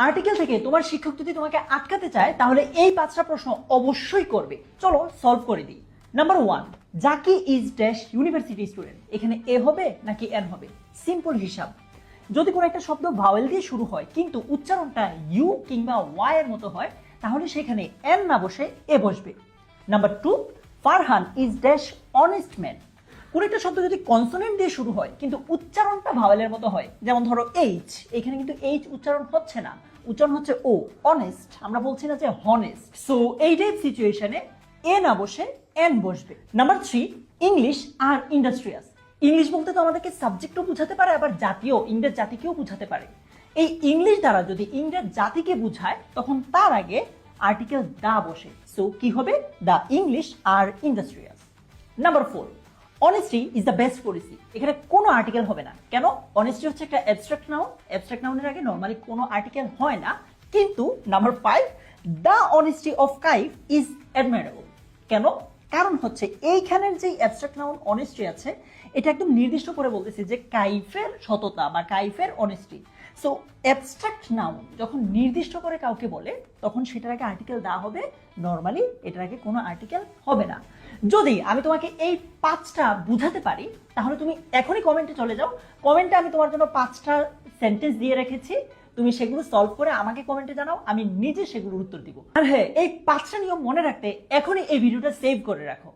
Article থেকে তোমার শিক্ষক যদি তোমাকে আটকাতে চায় তাহলে এই 5টা প্রশ্ন অবশ্যই করবে। চলো সলভ করে দিই। Number 1, Zaki is dash university student. এখানে এ হবে নাকি এন হবে? সিম্পল হিসাব। যদি কোনো একটা শব্দ ভাওয়েল দিয়ে শুরু হয় কিন্তু উচ্চারণটা ইউ কিংবা ওয়াই এর মতো হয় তাহলে সেখানে এন না বসে এ বসবে। Number 2, Farhan is dash honest man. কোন একটা শব্দ যদি কনসোনেন্ট দিয়ে শুরু হয় কিন্তু উচ্চারণটা ভাওয়েলের মতো হয়, যেমন ধরো এইচ, এখানে কিন্তু এইচ উচ্চারণ হচ্ছে না, উচ্চারণ হচ্ছে ও, অনেস্ট। আমরা বলছি না যে হনেস্ট। সো এই টাইপ সিচুয়েশনে এ না বসে এন বসবে। Number 3, English are industrious. English বলতে তো আমাদেরকে সাবজেক্টও বোঝাতে পারে, আবার জাতীয় ইংরেজ জাতিকেও বোঝাতে পারে। এই ইংলিশ দ্বারা যদি ইংরেজ জাতিকে বোঝায় তখন তার আগে আর্টিকেল দা বসে। সো কি হবে? The English are industrious. Number 4, honesty is the best policy. এখানে কোনো আর্টিকেল হবে না। কেন? অনেস্টি হচ্ছে একটা অ্যাবস্ট্রাক্ট নাউন, অ্যাবস্ট্রাক্ট নাউনের আগে নরমালি কোনো আর্টিকেল হয় না। কিন্তু number 5, the honesty of Kaif is admirable. কেন? কারণ হচ্ছে এইখানের যে অ্যাবস্ট্রাক্ট নাউন অনেস্টি আছে এটা একদম নির্দিষ্ট করে বলতেছে যে কাইফের সততা বা কাইফের অনেস্টি। সো অ্যাবস্ট্রাক্ট নাউন যখন নির্দিষ্ট করে কাউকে বলে তখন সেটার আগে আর্টিকেল দেওয়া হবে, নরমালি এটার আগে কোনো আর্টিকেল হবে না। যদি আমি তোমাকে এই 5টা বুঝাতে পারি তাহলে তুমি এখনই কমেন্টে চলে যাও। কমেন্টে আমি তোমার জন্য 5টা সেন্টেন্স দিয়ে রেখেছি, তুমি সেগুলো সলভ করে আমাকে কমেন্টে জানাও, আমি নিজে সেগুলোর উত্তর দিব। আর হ্যাঁ, এই 5টা নিয়ম মনে রাখতে এখনই এই ভিডিওটা সেভ করে রাখো।